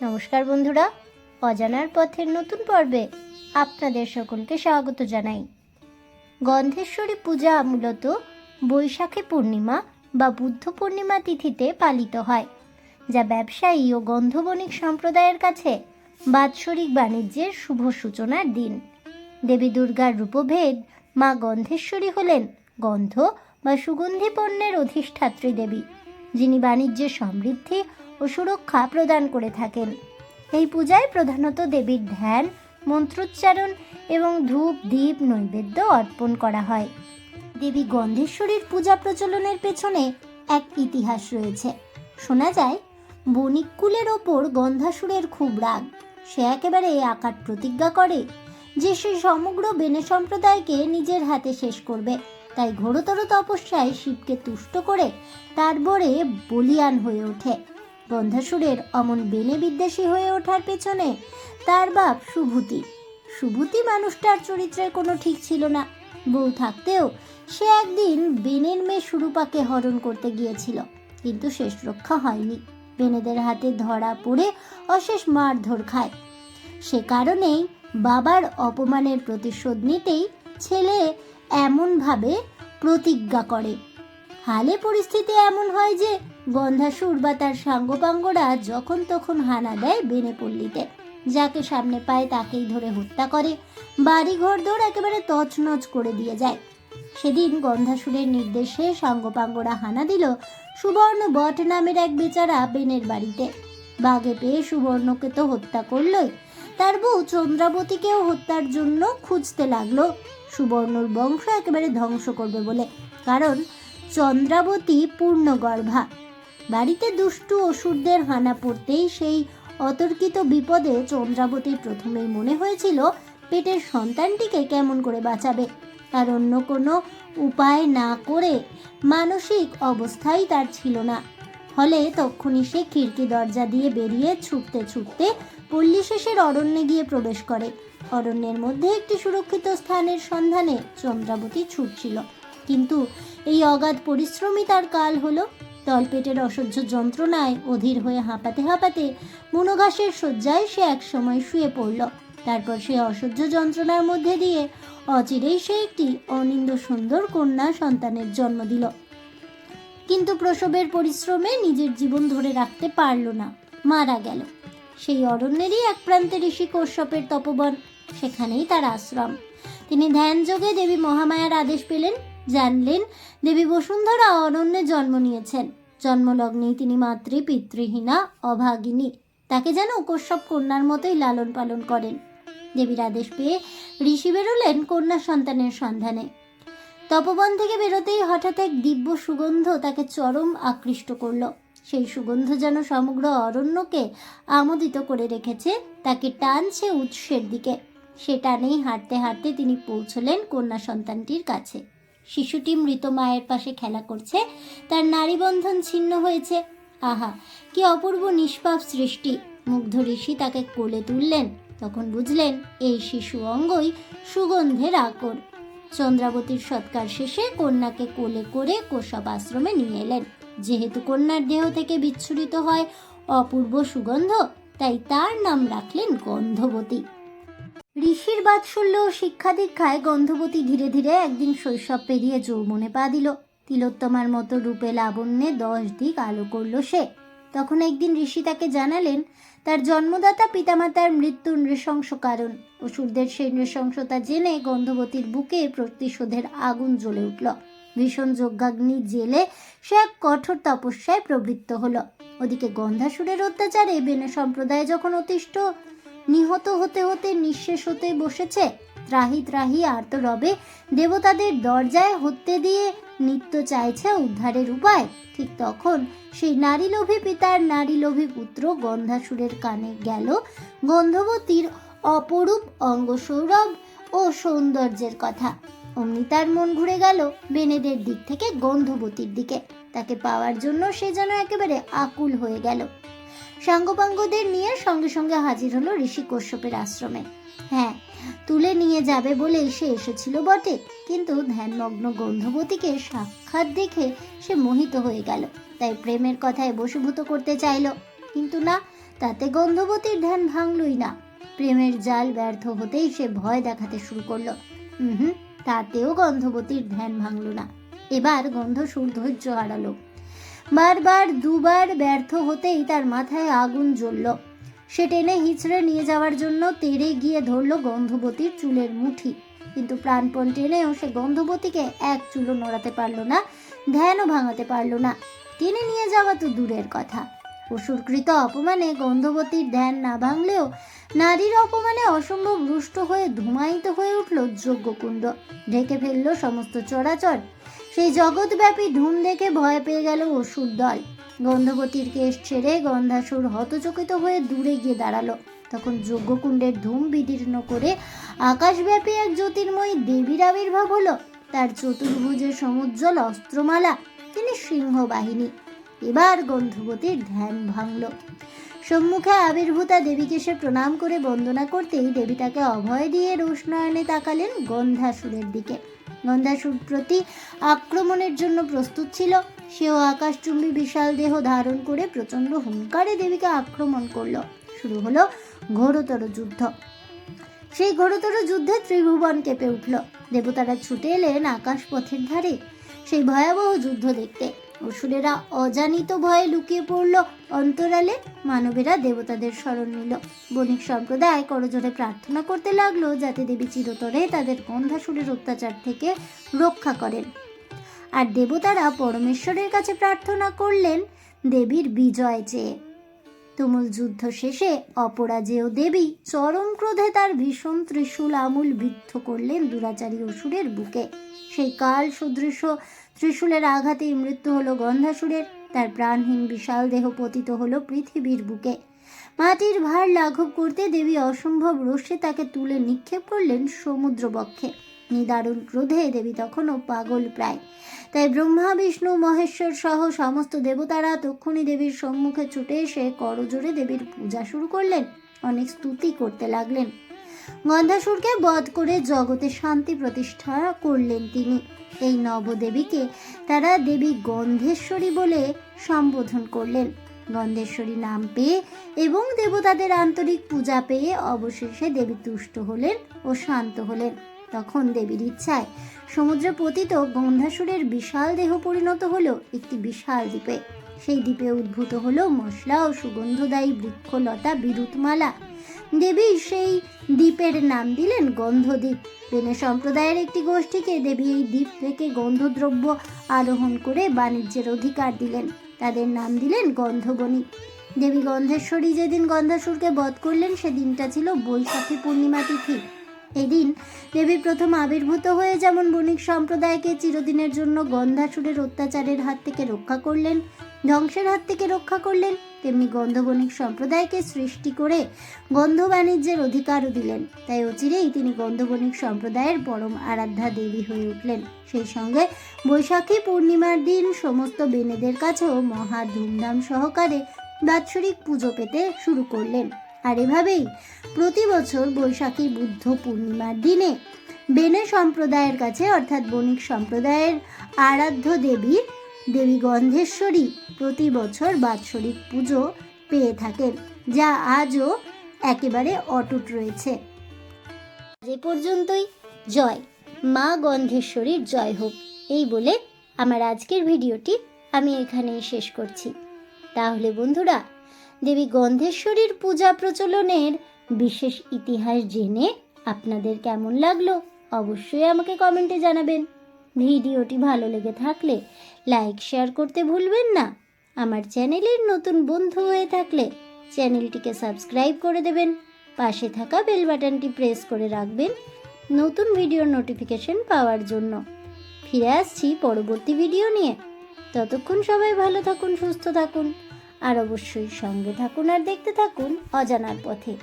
নমস্কার বন্ধুরা, অজানার পথের নতুন পর্বে আপনাদের সকলকে স্বাগত জানাই। গন্ধেশ্বরী পূজা মূলত বৈশাখী পূর্ণিমা বা বুদ্ধ পূর্ণিমা তিথিতে পালিত হয়, যা ব্যবসায়ী ও গন্ধবণিক সম্প্রদায়ের কাছে বাৎসরিক বাণিজ্যের শুভ সূচনার দিন। দেবী দুর্গার রূপভেদ মা গন্ধেশ্বরী হলেন গন্ধ বা সুগন্ধি পণ্যের অধিষ্ঠাত্রী দেবী, যিনি বাণিজ্যের সমৃদ্ধি ও সুরক্ষা প্রদান করে থাকেন। এই পূজায় প্রধানত দেবীর ধ্যান, মন্ত্রোচ্চারণ এবং ধূপ দীপ নৈবেদ্য অর্পণ করা হয়। দেবী গন্ধেশ্বরীর পূজা প্রচলনের পেছনে এক ইতিহাস রয়েছে। শোনা যায়, বণিককুলের ওপর গন্ধাসুরের খুব রাগ। সে একেবারে আকাট প্রতিজ্ঞা করে যে সে সমগ্র বেনে সম্প্রদায়কে নিজের হাতে শেষ করবে। তাই ঘোরতর তপস্যায় শিবকে তুষ্ট করে তার বরে বলিয়ান হয়ে ওঠে। গন্ধাসুরের অমন বেনে বিদ্বেষী হয়ে ওঠার পেছনে তার বাপ সুভূতি মানুষটার চরিত্রের কোনো ঠিক ছিল না। বউ থাকতেও সে একদিন বেনের মেয়ে সুরূপাকে হরণ করতে গিয়েছিল, কিন্তু শেষ রক্ষা হয়নি। বেনেদের হাতে ধরা পড়ে অশেষ মারধর খায়। সে কারণেই বাবার অপমানের প্রতিশোধ নিতেই ছেলে এমনভাবে প্রতিজ্ঞা করে। হালে পরিস্থিতি এমন হয় যে গন্ধাসুর বা তার সাঙ্গপাঙ্গরা যখন তখন হানা দেয় বেনেপল্লীতে। যাকে সামনে পায় তাকেই ধরে হত্যা করে, বাড়ি ঘরদোর একেবারে তছনছ করে দিয়ে যায়। সেদিন গন্ধাসুরের নির্দেশে সাঙ্গপাঙ্গরা হানা দিল সুবর্ণ বট নামের এক বেচারা বেনের বাড়িতে। বাগে পেয়ে সুবর্ণকে তো হত্যা করলই, তার বউ চন্দ্রাবতীকেও হত্যার জন্য খুঁজতে লাগলো সুবর্ণর বংশ একেবারে ধ্বংস করবে বলে। কারণ চন্দ্রাবতী পূর্ণগর্ভা। বাড়িতে দুষ্টু অসুরদের হানা পড়তেই সেই অতর্কিত বিপদে চন্দ্রাবতীর প্রথমেই মনে হয়েছিল পেটের সন্তানটিকে কেমন করে বাঁচাবে। আর অন্য কোনো উপায় না করে মানসিক অবস্থাই তার ছিল না। ফলে তক্ষুনি সে খিড়কি দরজা দিয়ে বেরিয়ে ছুটতে ছুটতে পল্লী শেষের অরণ্যে গিয়ে প্রবেশ করে। অরণ্যের মধ্যে একটি সুরক্ষিত স্থানের সন্ধানে চন্দ্রাবতী ছুটছিল, কিন্তু এই অগাধ পরিশ্রমই তার কাল হলো। তলপেটের অসহ্য যন্ত্রণায় অধীর হয়ে হাঁপাতে হাঁপাতে বুনোঘাসের শয্যায় সে একসময় শুয়ে পড়ল। তারপর সে অসহ্য যন্ত্রণার মধ্যে দিয়ে অচিরেই সে একটি অনিন্দ সুন্দর কন্যা সন্তানের জন্ম দিল। কিন্তু প্রসবের পরিশ্রমে নিজের জীবন ধরে রাখতে পারল না, মারা গেল। সেই অরণ্যেরই এক প্রান্তে ঋষি কশ্যপের তপবন, সেখানেই তার আশ্রম। তিনি ধ্যানযোগে দেবী মহামায়ার আদেশ পেলেন, জানলেন দেবী বসুন্ধরা অরণ্যে জন্ম নিয়েছেন। জন্মলগ্নেই তিনি পিতৃহীনা অভাগিনী, তাকে যেন কশ্যপ কন্যার মতোই লালন পালন করেন। দেবীর আদেশ পেয়ে ঋষি বেরোলেন কন্যা সন্তানের সন্ধানে। তপবন থেকে বেরোতেই হঠাৎ এক দিব্য সুগন্ধ তাকে চরম আকৃষ্ট করল। সেই সুগন্ধ যেন সমগ্র অরণ্যকে আমোদিত করে রেখেছে, তাকে টানছে উৎসের দিকে। সে টানেই হাঁটতে হাঁটতে তিনি পৌঁছলেন কন্যা সন্তানটির কাছে। শিশুটি মৃত মায়ের পাশে খেলা করছে, তার নারীবন্ধন ছিন্ন হয়েছে। আহা, কি অপূর্ব নিষ্পাপ সৃষ্টি! মুগ্ধ ঋষি তাকে কোলে তুললেন। তখন বুঝলেন এই শিশু অঙ্গই সুগন্ধের আকর। চন্দ্রাবতীর সৎকার শেষে কন্যাকে কোলে করে কশ্যপ আশ্রমে নিয়ে এলেন। যেহেতু কন্যার দেহ থেকে বিচ্ছুরিত হয় অপূর্ব সুগন্ধ, তাই তার নাম রাখলেন গন্ধবতী। ঋষির বাৎসল্য ও শিক্ষা দীক্ষায় গন্ধবতী ধীরে ধীরে একদিন শৈশব পেরিয়ে যৌবনে পা দিল। তিলোত্তমার মতো রূপে লাবণ্যে 10 দিক আলো করল সে। তখন একদিন ঋষি তাকে জানালেন তার জন্মদাতা পিতামাতার মৃত্যুর নৃশংস কারণ। অসুরদের সেই নৃশংসতা জেনে গন্ধবতীর বুকে প্রতিশোধের আগুন জ্বলে উঠল। ভীষণ যজ্ঞাগ্নি জেলে সে এক কঠোর তপস্যায় প্রবৃত্ত হলো। ওদিকে গন্ধাসুরের অত্যাচারে বেনে সম্প্রদায় যখন অতিষ্ঠ, নিহত হতে হতে নিঃশেষ হতে বসেছে, ত্রাহি ত্রাহি আর্তরবে দেবতাদের দরজায় হত্যে দিয়ে নিত্য চাইছে উদ্ধারের উপায়, ঠিক তখন সেই নারীলোভী পিতার নারীলোভী পুত্র গন্ধাসুরের কানে গেল গন্ধবতীর অপরূপ অঙ্গসৌরভ ও সৌন্দর্যের কথা। অমনি তার মন ঘুরে গেল বেনেদের দিক থেকে গন্ধবতীর দিকে। তাকে পাওয়ার জন্য সে যেন একেবারে আকুল হয়ে গেল। সাঙ্গপাঙ্গদের নিয়ে সঙ্গে সঙ্গে হাজির হলো ঋষি কশ্যপের আশ্রমে। হ্যাঁ, তুলে নিয়ে যাবে বলে সে এসেছিল বটে, কিন্তু ধ্যানমগ্ন গন্ধবতীকে সাক্ষাৎ দেখে সে মোহিত হয়ে গেল। তাই প্রেমের কথায় বশীভূত করতে চাইল, কিন্তু না, তাতে গন্ধবতীর ধ্যান ভাঙলই না। প্রেমের জাল ব্যর্থ হতেই সে ভয় দেখাতে শুরু করলো। তাতেও গন্ধবতীর ধ্যান ভাঙল না। এবার গন্ধসুর ধৈর্য হারালো। বারবার দুবার ব্যর্থ হতেই তার মাথায় আগুন জ্বলল। সে টেনে হিচড়ে নিয়ে যাওয়ার জন্য তেড়ে গিয়ে ধরল গন্ধবতীর চুলের মুঠি, কিন্তু প্রাণপণ টেনেও সে গন্ধবতীকে এক চুলও নড়াতে পারল না, ধ্যানও ভাঙাতে পারল না। টেনে নিয়ে যাওয়া তো দূরের কথা, অসুরকৃত অপমানে গন্ধবতীর ধ্যান না ভাঙলেও নারীর অপমানে অসম্ভব রুষ্ট হয়ে ধূমায়িত হয়ে উঠল যজ্ঞকুণ্ড। ঢেকে ফেলল সমস্ত চরাচর। সেই জগৎব্যাপী ধূম দেখে ভয় পেয়ে গেল অসুর দল। গন্ধবতীর কেশ ছেড়ে গন্ধাসুর হতচকিত হয়ে দূরে গিয়ে দাঁড়ালো। তখন যজ্ঞকুণ্ডের ধূম বিদীর্ণ করে আকাশব্যাপী এক জ্যোতির্ময়ী দেবীর আবির্ভাব হলো। তার চতুর্ভুজের সমুজ্জ্বল অস্ত্রমালা, তিনি সিংহবাহিনী। এবার গন্ধবতীর ধ্যান ভাঙল। সম্মুখে আবির্ভূতা দেবীকে সে প্রণাম করে বন্দনা করতেই দেবী তাকে অভয় দিয়ে রোষনয়নে তাকালেন গন্ধাসুরের দিকে। গন্ধাসুর প্রতি আক্রমণের জন্য প্রস্তুত ছিল। সেও আকাশচুম্বী বিশাল দেহ ধারণ করে প্রচণ্ড হুঙ্কারে দেবীকে আক্রমণ করল। শুরু হলো ঘোরতর যুদ্ধ। সেই ঘোরতর যুদ্ধে ত্রিভুবন কেঁপে উঠল। দেবতারা ছুটে এলেন আকাশ পথের ধারে সেই ভয়াবহ যুদ্ধ দেখতে। অসুরেরা অজানিত ভয়ে লুকিয়ে পড়ল অন্তরালে। মানবেরা দেবতাদের শরণ নিল। বণিক সম্প্রদায় করজোড়ে প্রার্থনা করতে লাগলো যাতে দেবী চিরতরে তাদের গন্ধাসুরের অত্যাচার থেকে রক্ষা করেন। আর দেবতারা পরমেশ্বরের কাছে প্রার্থনা করলেন দেবীর বিজয় চেয়ে। তুমুল যুদ্ধ শেষে অপরাজেয় দেবী চরম ক্রোধে তার ভীষণ ত্রিশূল আমূল বিদ্ধ করলেন দুরাচারী অসুরের বুকে। সেই কাল সদৃশ ত্রিশূলের আঘাতেই মৃত্যু হলো গন্ধাসুরের। তার প্রাণহীন বিশাল দেহ পতিত হলো পৃথিবীর বুকে। মাটির ভার লাঘব করতে দেবী অসম্ভব রোষে তাকে তুলে নিক্ষেপ করলেন সমুদ্র বক্ষে। নিদারুণ ক্রোধে দেবী তখনও পাগল প্রায়। তাই ব্রহ্মা বিষ্ণু মহেশ্বর সহ সমস্ত দেবতারা তক্ষুনি দেবীর সম্মুখে ছুটে এসে করজোড়ে দেবীর পূজা শুরু করলেন। অনেক স্তুতি করতে লাগলেন। গন্ধাসুরকে বধ করে জগতে শান্তি প্রতিষ্ঠা করলেন তিনি। এই নবদেবীকে তারা দেবী গন্ধেশ্বরী বলে সম্বোধন করলেন। গন্ধেশ্বরী নাম পেয়ে এবং দেবতাদের আন্তরিক পূজা পেয়ে অবশেষে দেবী তুষ্ট হলেন ও শান্ত হলেন। তখন দেবীর ইচ্ছায় সমুদ্রে পতিত গন্ধাসুরের বিশাল দেহ পরিণত হলো একটি বিশাল দ্বীপে। সেই দ্বীপে উদ্ভূত হলো মশলা ও সুগন্ধদায়ী বৃক্ষলতা বিরুৎমালা। দেবী সেই দ্বীপের নাম দিলেন গন্ধদ্বীপ। বেনে সম্প্রদায়ের একটি গোষ্ঠীকে দেবী এই দ্বীপ থেকে গন্ধদ্রব্য আরোহণ করে বাণিজ্যের অধিকার দিলেন। তাদের নাম দিলেন গন্ধবণিক। দেবী গন্ধেশ্বরী যেদিন গন্ধাসুরকে বধ করলেন সেদিনটা ছিল বৈশাখী পূর্ণিমা তিথি। এদিন দেবী প্রথম আবির্ভূত হয়ে যেমন বণিক সম্প্রদায়কে চিরদিনের জন্য গন্ধাসুরের অত্যাচারের হাত থেকে রক্ষা করলেন, ধ্বংসের হাত থেকে রক্ষা করলেন, তেমনি গন্ধবণিক সম্প্রদায়কে সৃষ্টি করে গন্ধ বাণিজ্যের অধিকারও দিলেন। তাই অচিরেই তিনি গন্ধবণিক সম্প্রদায়ের পরম আরাধ্যা দেবী হয়ে উঠলেন। সেই সঙ্গে বৈশাখী পূর্ণিমার দিন সমস্ত বেনেদের কাছেও মহা ধুমধাম সহকারে বাৎসরিক পুজো পেতে শুরু করলেন। আর এভাবেই প্রতি বছর বৈশাখী বুদ্ধ পূর্ণিমার দিনে বেনে সম্প্রদায়ের কাছে অর্থাৎ বণিক সম্প্রদায়ের আরাধ্য দেবী দেবী গন্ধেশ্বরী প্রতি বছর বাৎসরিক পুজো পেয়ে থাকেন, যা আজও একেবারে অটুট রয়েছে। এ পর্যন্তই। জয় মা গন্ধেশ্বরীর জয় হোক এই বলে আমার আজকের ভিডিওটি আমি এখানেই শেষ করছি। তাহলে বন্ধুরা, দেবী গন্ধেশ্বরীর পূজা প্রচলনের বিশেষ ইতিহাস জেনে আপনাদের কেমন লাগলো অবশ্যই আমাকে কমেন্টে জানাবেন। ভিডিওটি ভালো লেগে থাকলে লাইক শেয়ার করতে ভুলবেন না। আমার চ্যানেলের নতুন বন্ধু হয়ে থাকলে চ্যানেলটিকে সাবস্ক্রাইব করে দেবেন। পাশে থাকা বেল বাটনটি প্রেস করে রাখবেন নতুন ভিডিওর নোটিফিকেশন পাওয়ার জন্য। ফিরে আসছি পরবর্তী ভিডিও নিয়ে। ততক্ষণ সবাই ভালো থাকুন, সুস্থ থাকুন, আর অবশ্যই সঙ্গে থাকুন আর দেখতে থাকুন অজানার পথে।